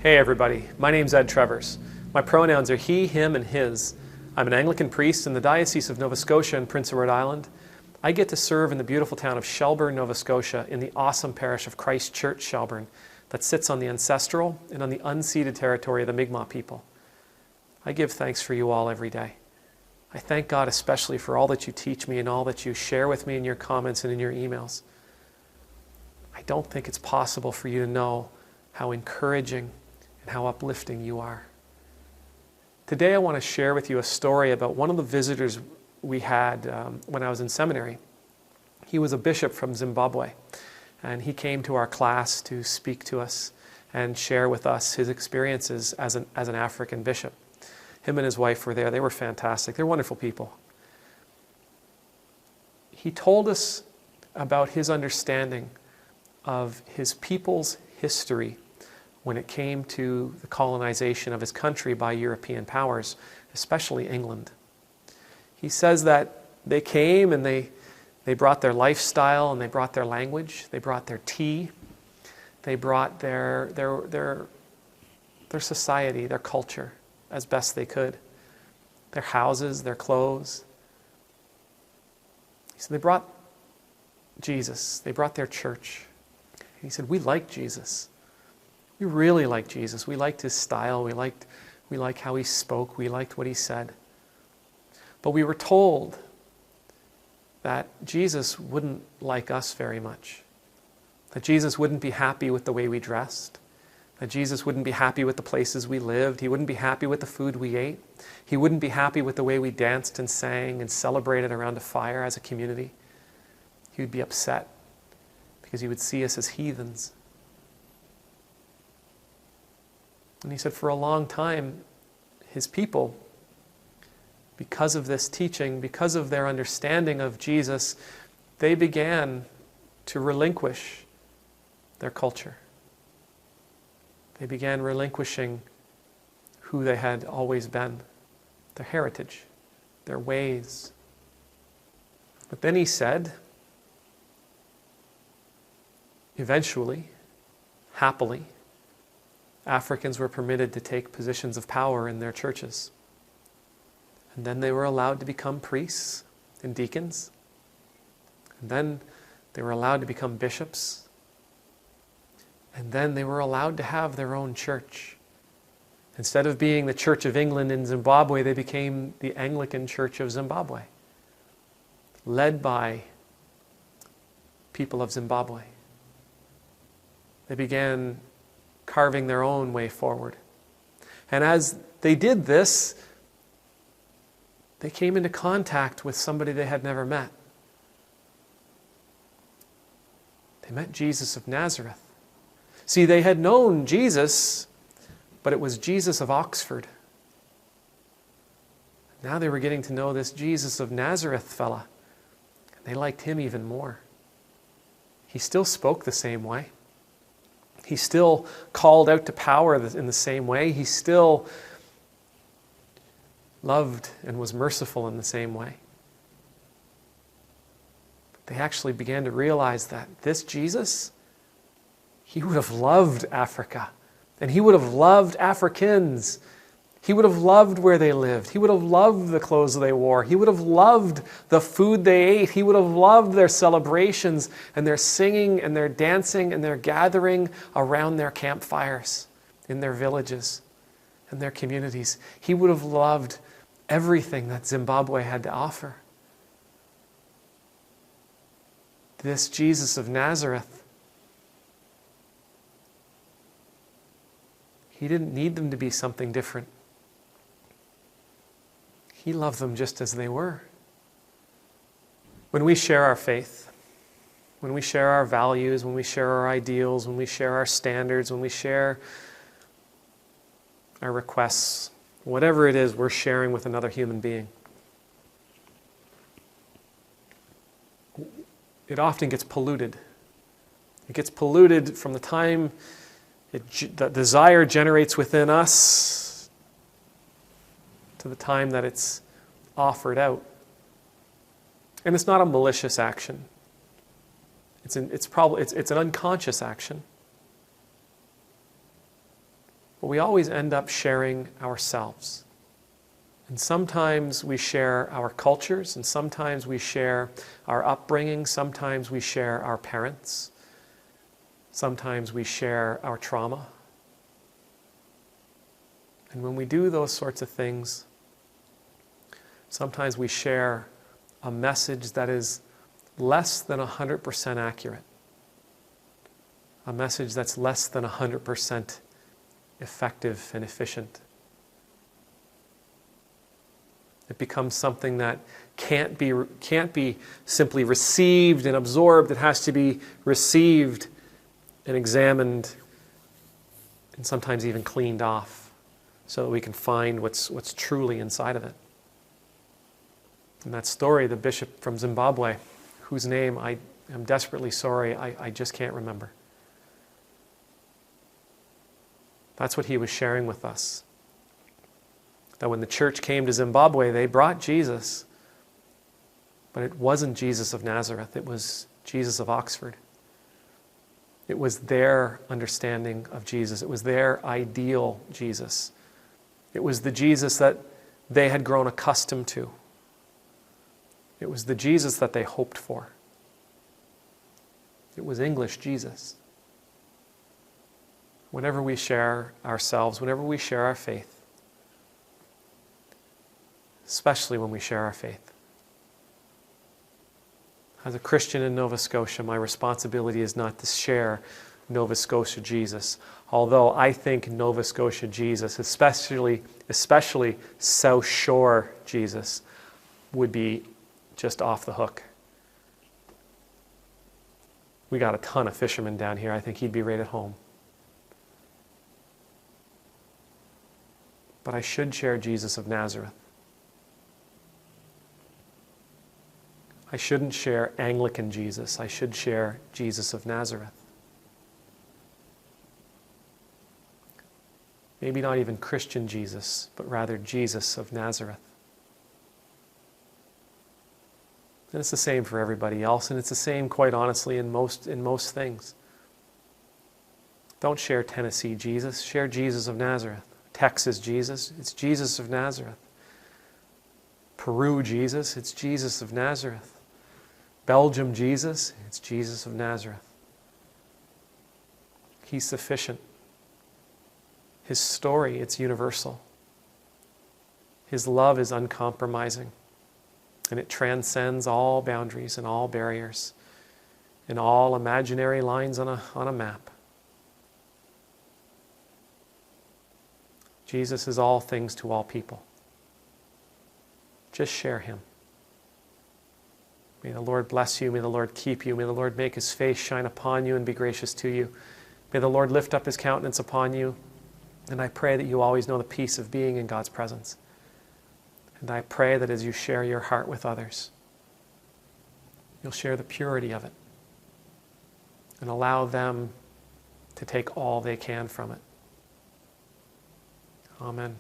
Hey everybody, my name's Ed Trevors. My pronouns are he, him, and his. I'm an Anglican priest in the Diocese of Nova Scotia and Prince Edward Island. I get to serve in the beautiful town of Shelburne, Nova Scotia in the awesome parish of Christchurch-shelburne that sits on the ancestral and on the unceded territory of the Mi'kmaq people. I give thanks for you all every day. I thank God especially for all that you teach me and all that you share with me in your comments and in your emails. I don't think it's possible for you to know how encouraging and how uplifting you are. Today I want to share with you a story about one of the visitors we had when I was in seminary. He was a bishop from Zimbabwe, and he came to our class to speak to us and share with us his experiences as an African bishop. Him and his wife were there. They were fantastic. They're wonderful people. He told us about his understanding of his people's history when it came to the colonization of his country by European powers, especially England. He says that they came and they brought their lifestyle and they brought their language, they brought their tea, they brought their society, their culture as best they could, their houses, their clothes. So they brought Jesus, they brought their church. And he said, we like Jesus. We really like Jesus. We liked his style. We liked how he spoke. We liked what he said. But we were told that Jesus wouldn't like us very much. That Jesus wouldn't be happy with the way we dressed. That Jesus wouldn't be happy with the places we lived. He wouldn't be happy with the food we ate. He wouldn't be happy with the way we danced and sang and celebrated around a fire as a community. He would be upset because he would see us as heathens. And he said for a long time, his people, because of this teaching, because of their understanding of Jesus, they began to relinquish their culture. They began relinquishing who they had always been, their heritage, their ways. But then he said, eventually, happily, Africans were permitted to take positions of power in their churches. And then they were allowed to become priests and deacons. And then they were allowed to become bishops. And then they were allowed to have their own church. Instead of being the Church of England in Zimbabwe, they became the Anglican Church of Zimbabwe, led by people of Zimbabwe. They began carving their own way forward. And as they did this, they came into contact with somebody they had never met. They met Jesus of Nazareth. See, they had known Jesus, but it was Jesus of Oxford. Now they were getting to know this Jesus of Nazareth fella. And they liked him even more. He still spoke the same way. He still called out to power in the same way. He still loved and was merciful in the same way. But they actually began to realize that this Jesus, he would have loved Africa, and he would have loved Africans. He would have loved where they lived. He would have loved the clothes they wore. He would have loved the food they ate. He would have loved their celebrations and their singing and their dancing and their gathering around their campfires in their villages and their communities. He would have loved everything that Zimbabwe had to offer. This Jesus of Nazareth, he didn't need them to be something different. He loved them just as they were. When we share our faith, when we share our values, when we share our ideals, when we share our standards, when we share our requests, whatever it is we're sharing with another human being, it often gets polluted. It gets polluted from the time the desire generates within us to the time that it's offered out. And it's not a malicious action. It's an unconscious action. but we always end up sharing ourselves. And sometimes we share our cultures, and sometimes we share our upbringing, sometimes we share our parents, sometimes we share our trauma. And when we do those sorts of things, sometimes we share a message that is less than 100% accurate, a message that's less than 100% effective and efficient. It becomes something that can't be simply received and absorbed. It has to be received and examined and sometimes even cleaned off so that we can find what's truly inside of it. In that story, the bishop from Zimbabwe, whose name I am desperately sorry, I just can't remember. That's what he was sharing with us. That when the church came to Zimbabwe, they brought Jesus, but it wasn't Jesus of Nazareth, it was Jesus of Oxford. It was their understanding of Jesus. It was their ideal Jesus. It was the Jesus that they had grown accustomed to. It was the Jesus that they hoped for. It was English Jesus. Whenever we share ourselves, whenever we share our faith, especially when we share our faith. As a Christian in Nova Scotia, my responsibility is not to share Nova Scotia Jesus, although I think Nova Scotia Jesus, especially South Shore Jesus, would be just off the hook. We got a ton of fishermen down here. I think he'd be right at home. But I should share Jesus of Nazareth. I shouldn't share Anglican Jesus. I should share Jesus of Nazareth. Maybe not even Christian Jesus, but rather Jesus of Nazareth. And it's the same for everybody else, and it's the same, quite honestly, in most things. Don't share Tennessee Jesus. Share Jesus of Nazareth. Texas Jesus. It's Jesus of Nazareth. Peru Jesus. It's Jesus of Nazareth. Belgium Jesus, it's Jesus of Nazareth. He's sufficient. His story, it's universal. His love is uncompromising, and it transcends all boundaries and all barriers and all imaginary lines on a map. Jesus is all things to all people. Just share him. May the Lord bless you. May the Lord keep you. May the Lord make his face shine upon you and be gracious to you. May the Lord lift up his countenance upon you. And I pray that you always know the peace of being in God's presence. And I pray that as you share your heart with others, you'll share the purity of it and allow them to take all they can from it. Amen.